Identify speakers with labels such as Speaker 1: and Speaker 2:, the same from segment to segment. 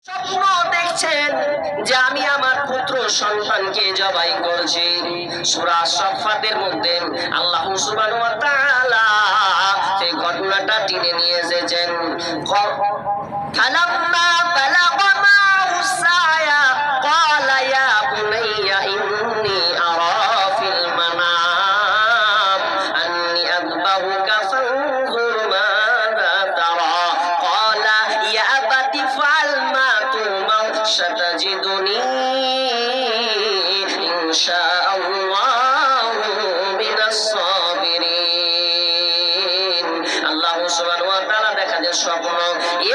Speaker 1: স্বপ্ন দেখছেন যে আমি আমার পুত্র সন্তানকে জবাই করছি। সূরা সাফফাতের মধ্যে আল্লাহ সুবহানাহু ওয়া তাআলা এই ঘটনাটা টেনে নিয়ে এসেছেন। ফালাম্মা বালাগা মা'হু সায়া ক্বালা ইয়া বুনাইয়া ইন্নী আরা ফিল মানাম আন্নী আযবাহুকা ফানজুর মাযা তারা ক্বালা ইয়া আবাতি ফা'আল মা তু'মার সাতাজিদুনি ইনশাআল্লাহু মিনাস সাবিরিন। আল্লাহ সুবহানাহু ওয়া তাআলা দেখা যায় স্বপ্ন।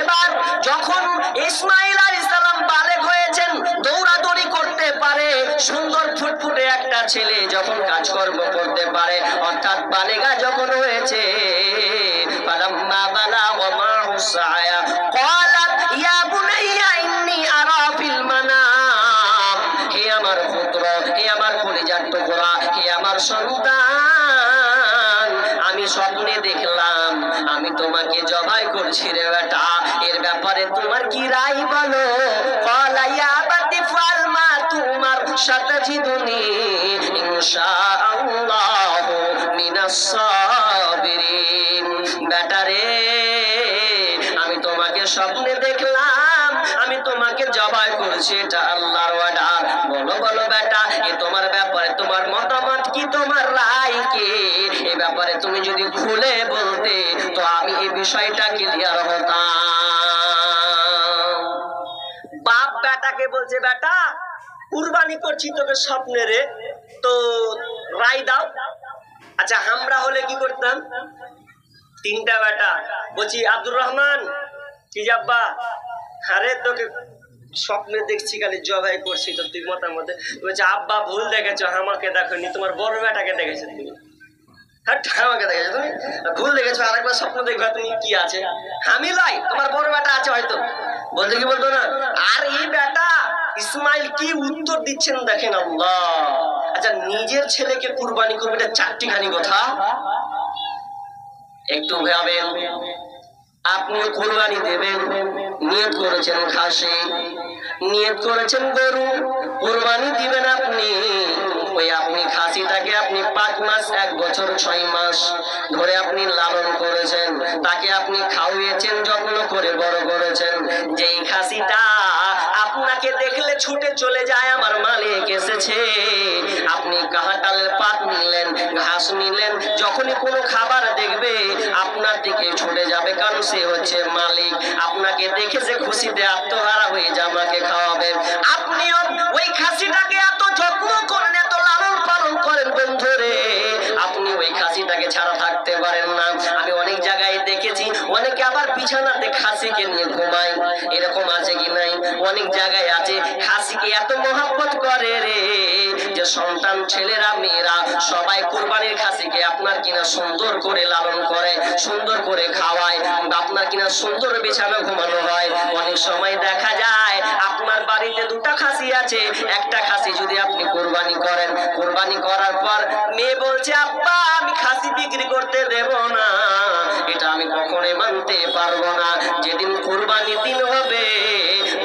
Speaker 1: এবার যখন ইসমাঈল আলাইহিস সালাম বালেগ হয়েছেন, দৌড়াদৌড়ি করতে পারে, সুন্দর ফুটফুটে একটা ছেলে যখন কাজকর্ম করতে পারে, অর্থাৎ বালেগা যখন হয়েছে, ফালাম্মা বালাগা মা'হু সায়া ক্বালাত ইয়া বুনাইয়া ইন্নী আরা ফিল মানাম, হে আমার পুত্র, হে আমার কলিজার টুকরা, হে আমার সন্তান, আমি স্বপ্নে দেখলাম আমি তোমাকে জবাই করছি রে বেটা, এর ব্যাপারে তোমার কি রায় বলো? ক্বালা ইয়া আবাতি ফা'আল মা তু'মার সাতাজিদুনি ইনশাআল্লাহু মিনাস সাবিরিন। বেটা রে, আমি তোমাকে স্বপ্নে দেখলাম আমি তোমাকে জবাই করছি, এটা আল্লাহর অর্ডার। বলো বলো বেটা, এ তোমার ব্যাপারে তোমার মতামত কি, তোমার রায় কি? এই ব্যাপারে তুমি যদি খুলে বলতে তো আমি এই বিষয়টা ক্লিয়ার হতাম। বাপ বেটাকে বলছে, বেটা কুরবানি করছি তোকে স্বপ্নে রে, তো রায় দাও। আচ্ছা আমরা হলে কি করতাম? তিনটা বেটা বলছি, আব্দুর রহমান কি যাব্বা, আরে তোকে স্বপ্নে দেখছি খালি জবাই করছি, তো তুই মতামত বলছে, আব্বা ভুল দেখেছো, আমাকে দেখোনি, তোমার বড় বেটাকে দেখেছো তুমি। আমাকে দেখেছো তুমি, ভুল দেখেছো, আরেকবার স্বপ্ন দেখবা তুমি কি আছে, আমি লাই, তোমার বড় বেটা আছে হয়তো। বলতে কি বলতো না? আর এই বেটা ইসমাইল কি উত্তর দিচ্ছেন দেখেন আল্লাহ। আচ্ছা নিজের ছেলেকে কুরবানি করবে, এটা চারটিখানি কথা। একটু ভাবেন, আপনি কুরবানি দেবেন, নিয়ত করেছেন খাসি, নিয়ত করেছেন গরু, কুরবানি দিবেন আপনি। ওই আপনি খাসিটাকে আপনি 5 মাস 1 বছর 6 মাস ধরে আপনি লালন করেছেন, তাকে আপনি খাওয়িয়েছেন, যত্ন করে বড় করেছেন। যেই খাসিটা আপনাকে দেখলে ছুটে চলে যায় আমার মালিক এসেছে, আপনি কাঁঠালের পাত নিলেন, ঘাস নিলেন, যখনই কোনো খাবার দেখবে আপনার দিকে ছুটে যাবে, কারণ সে হচ্ছে মালিক। আপনাকে দেখে সে খুশিতে আত্মহারা হয়ে যে আমাকে খাওয়াবে। আপনিও ওই খাসিটাকে এত যত্ন করেন, এত লালন পালন করেন বন্ধুরে, আপনি ওই খাসিটাকে ছাড়া থাকতে পারেন না। আমি অনেক জায়গায় দেখেছি, অনেকে আবার বিছানাতে খাসিকে নিয়ে ঘুমায়, এরকম আছে কি নাই? অনেক জায়গায় আছে, খাসিকে এত মহব্বত করে রে যে সন্তান ছেলেরা মেয়েরা সবাই কুরবানির খাসিকে আপনার কিনা সুন্দর করে লালন করে, সুন্দর করে খাওয়ায়, আপনার কিনা সুন্দর বিছানা ঘুমানো হয়। অনেক সময় দেখা যায় আপনার বাড়িতে 2টা খাসি আছে, একটা খাসি যদি আপনি কুরবানি করেন, কুরবানি করার পর মেয়ে বলছে, আব্বা আমি খাসি বিক্রি করতে দেব না, এটা আমি কখনোই মানতে পারবো না। যেদিন কুরবানি দিন হবে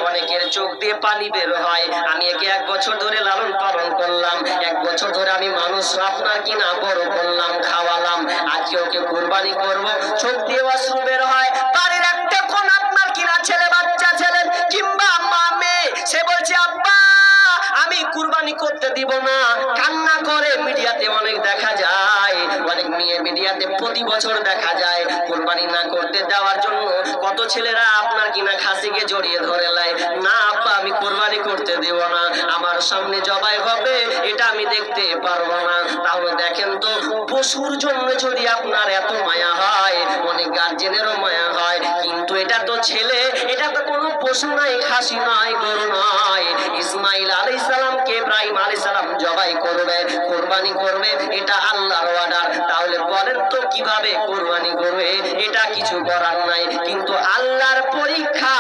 Speaker 1: অনেকের চোখ দিয়ে পানি বের হয়, আমি একে 1 বছর ধরে লালন পালন করলাম, 1 বছর ধরে আমি মানুষ আপনার কিনা বড় করলাম, খাওয়ালাম, আজকে ওকে কুরবানি করব, চোখ দিয়ে অশ্রু বের হয়। বাড়ির একটা কোন আপনার কিনা ছেলে, বাচ্চা ছেলে কিংবা মা-মেয়ে, সে বলছে আব্বা আমি কুরবানি করতে দিব না, কান্না করে। মিডিয়াতে অনেক দেখা যায়, অনেক মেয়ে মিডিয়াতে প্রতি বছর দেখা যায় কুরবানি না করতে দেওয়ার জন্য কত ছেলেরা আপনার কিনা খাসিকে জড়িয়ে ধরে লাই, না আব্বা আমি কুরবানি করতে দেব না, আমার সামনে জবাই হবে, এটা আমি দেখতে পারবো না। তাহলে দেখেন তো, পশুর জন্য যদি আপনার এত মায়া হয়, অনেক গার্জেনেরও মায়া হয়, কিন্তু এটা তো ছেলে, এটা তো কোনো পশু নাই, খাসি নয়, গরু নয়। ইসমাঈল আলাইহিস সালামকে ইব্রাহিম আলাইহিস সালাম জবাই করবে, কুরবানি করবে, এটা আল্লাহর অর্ডার। তাহলে বলেন তো কিভাবে কুরবানি করবে? এটা কিছু করার নাই, কিন্তু আল্লাহর পরীক্ষা,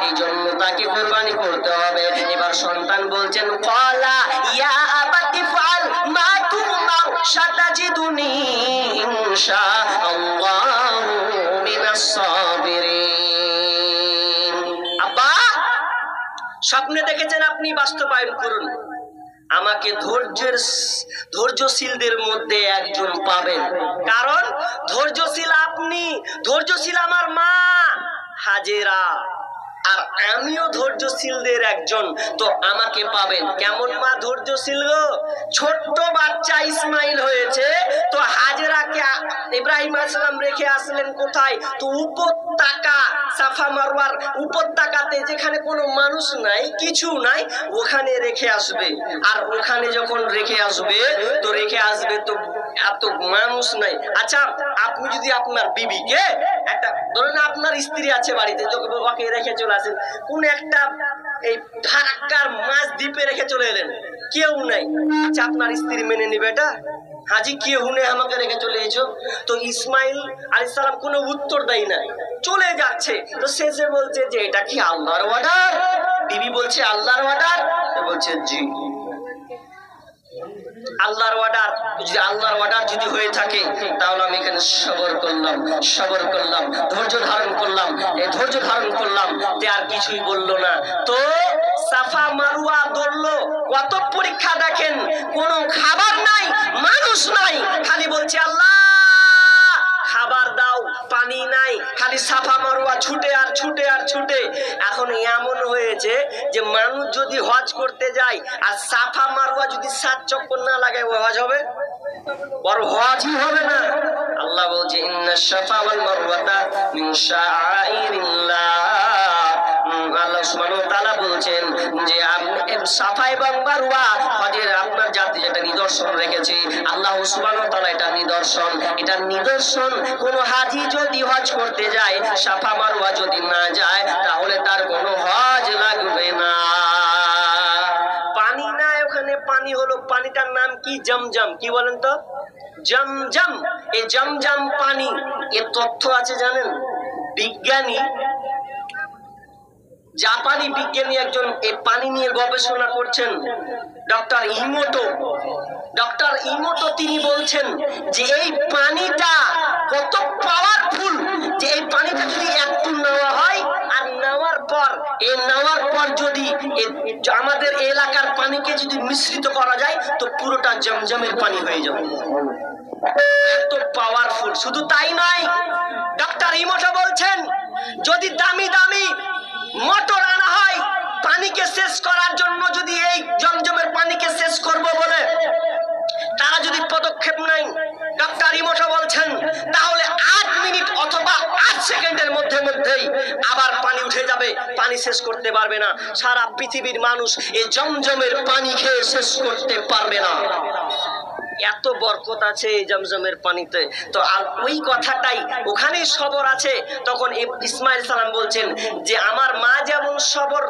Speaker 1: এই জন্য তাকে কুরবানি করতে হবে। এবার সন্তান বলছেন, ক্বালা ইয়া আবাতি ফা'আল মা তু'মার সাতাজিদুনি ইনশাআল্লাহু মিনাস সাবিরিন। আব্বা স্বপ্নে দেখেছেন আপনি বাস্তবায়ন করুন। আমাকে ধৈর্যশীলদের মধ্যে একজন পাবেন, কারণ ধৈর্যশীল আপনি, ধৈর্যশীল আমার মা হাজেরা, আর আমিও ধৈর্যশীলদের একজন, তো আমাকে পাবেন। কেমন মা ধৈর্যশীল গো, ছোট্ট বাচ্চা ইসমাইল হয়েছে, তো হাজেরাকে ইব্রাহিম আলাইহিস সালাম রেখে আসলেন কোথায়? তো উপত্যকা, সাফা মারওয়ার উপত্যকাতে, যেখানে কোনো মানুষ নাই, কিছু নাই, ওখানে রেখে আসবে। আর ওখানে যখন রেখে আসবে তো এত মানুষ নাই। আচ্ছা, আপনি যদি আপনার বিবিকে, একটা ধরুন আপনার স্ত্রী আছে বাড়িতে, ওকে রেখে চলে আসেন কোন একটা এই ফারাক্কার মাছ দ্বীপে রেখে চলে এলেন, কেউ নাই। আচ্ছা, আপনার স্ত্রী মেনে নিবে এটা? হাজি কেউ নেই, আমাকে রেখে চলে এসো। তো ইসমাইল আলাইহিস সালাম কোনো উত্তর দেয় না, চলে যাচ্ছে। তো শেষে বলছে যে এটা কি আল্লাহর অর্ডার? বিবি বলছে আল্লাহর অর্ডার? বলছে জি আল্লাহর অর্ডার। যদি আল্লাহর অর্ডার যদি হয়ে থাকে, তাহলে আমি এখানে সবর করলাম, ধৈর্য ধারণ করলাম। এই ধৈর্য ধারণ করলাম, তে আর কিছুই বললো না। তো সাফা মারওয়া দৌড়লো। কত পরীক্ষা দেখেন, কোনো খাবার নাই, মানুষ নাই, খালি বলছে আল্লাহ খাবার দাও, পানি নাই, খালি সাফা মারওয়া ছুটে আর ছুটে। এখন এমন হয়েছে যে মানুষ যদি হজ করতে যায় আর সাফা মারওয়া যদি 7 চক্কর না লাগায়, ও হজ হবে? ওর হজই হবে না। আল্লাহ বলছে ইন্নাশ সাফা ওয়াল মারওয়াতা মিন শাআইরিল্লাহ। আল্লাহ সুবহানাহু ওয়া তাআলা বলছেন যে সাফা এবং মারওয়া হজের আপনার জাতি যেটা নিদর্শন রেখেছে, আল্লাহ সুবহানাহু ওয়া তাআলা এটা নিদর্শন। কোন হাজী যদি হজ করতে যায়, সাফা মারওয়া যদি না যায়, তাহলে তার কোনো হজ লাগবে না। পানি নাই ওখানে, পানি হলো, পানিটার নাম কি? জমজম। কি বলেন তো? জমজম। এই জমজম পানি, এর তথ্য আছে জানেন? বিজ্ঞানী, জাপানি বিজ্ঞানী একজন এই পানি নিয়ে গবেষণা করছেন, ডক্টর ইমোটো। তিনি বলছেন যে এই পানিটা কত পাওয়ারফুল, যে এই পানিটা যদি একটু নেওয়া হয়, আর নেওয়ার পর যদি আমাদের এলাকার পানিকে যদি মিশ্রিত করা যায়, তো পুরোটা জমজমের পানি হয়ে যাবে। এত পাওয়ারফুল। শুধু তাই নয়, ডক্টর ইমোটো বলছেন যদি দামি মোটর আনা হয় পানিকে শেষ করার জন্য, যদি এই জমজমের পানিকে শেষ করব বলে তারা যদি পদক্ষেপ নেয়, ডক্টর ইমোটো বলছেন, তাহলে 8 মিনিট অথবা 8 সেকেন্ডের মধ্যেই আবার পানি উঠে যাবে, পানি শেষ করতে পারবে না। সারা পৃথিবীর মানুষ এই জমজমের পানি খেয়ে শেষ করতে পারবে না। এত বরকত আছে এই জমজমের পানিতে। তো আর ওই কথাটাই ওখানেই সবর আছে। তখন ইসমাইল সালাম বলছেন যে আমার মা যেমন সবর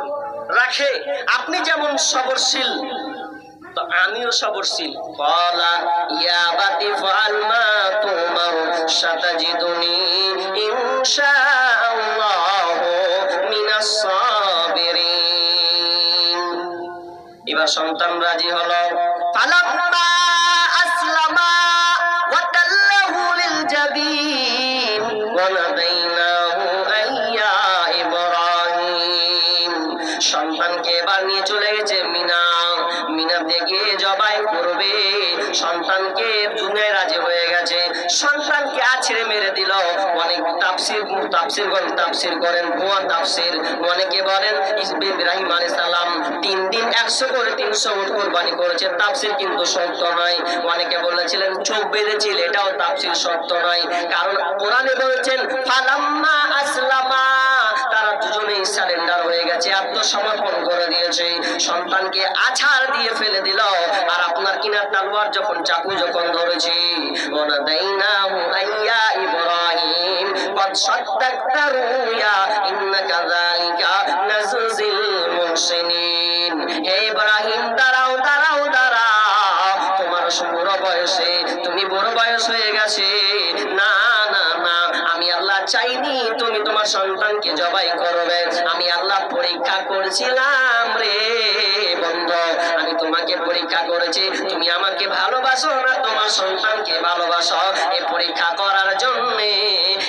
Speaker 1: রাখে, আপনি যেমন সবরশীল, তো আমিও সবরশীল। ক্বালা ইয়া বাতি ফাল মা তুমার সাতাজিদুনি ইনশাআল্লাহু মিনাস সাবিরিন। এবার সন্তান রাজি হলো। ফালাম্মা আসলামা ওয়া তাল্লাহু লিল জাবিন ওয়া নাদাইনাহু আইয়া ইব্রাহিম। সন্তানকে এবার নিয়ে চলে গেছে মিনাতে গিয়ে জবাই করবে। সন্তানকে দুনিয়ায় রাজি হয়ে গেছে, সন্তানকে আছড়ে মেরে দিল। অনেক তাফসীর করেন, ভুয়া তাফসীর। অনেকে বলেন ইব্রাহিম আলাইহিস সালাম 3 দিন 100 করে 300 উট কুরবানি করেছে, তাফসীর কিন্তু সত্য নয়। অনেকে বলেছিলেন চোখ বেঁধেছিল, এটাও তাফসীর সত্য নয়। কারণ কোরআনে বলেছেন ফালাম্মা আসলামা, তারা দুজনেই সারেন্ডার হয়ে গেছে, আত্মসমর্পণ করে দিয়েছে। সন্তানকে আছাড় দিয়ে ফেলে দিল। আর আপনার কিনার তলোয়ার যখন, চাকু যখন ধরেছে, ওয়ানাদাইনাহু আইয়া ইব্রাহিম কদ সাদ্দাকতা রুয়া ইন্নাকা যালিকা নাজজিল মুহসিনিন। হে ইব্রাহিম, দাঁড়াও। তোমার বুড়ো বয়সে, তুমি বড় বয়স হয়ে গেছে। না, আমি আল্লাহ চাইনি তুমি তোমার সন্তানকে জবাই করবে। আমি আল্লাহ পরীক্ষা করেছিলাম রে বন্ধু, আমি তোমাকে পরীক্ষা করেছি, তুমি আমাকে ভালোবাসো না তোমার সন্তানকে ভালোবাসো। এই পরীক্ষা করার জন্য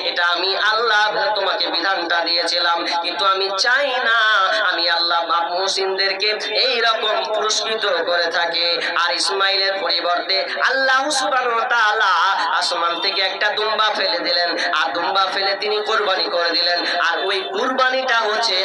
Speaker 1: এটা আমি আল্লাহ তোমাকে বিধানটা দুম্বা দিয়েছিলাম, কিন্তু আমি চাই না আমি আল্লাহ মুহসিনদেরকে এই রকম পুরস্কৃত করে থাকে। আর ইসমাইলের পরিবর্তে আল্লাহ সুবহানাহু ওয়া তাআলা আসমান থেকে একটা দুম্বা ফেলে দিলেন, আর দুম্বা ফেলে তিনি কুরবানি করে দিলেন। আর ওই কুরবানিটা হচ্ছে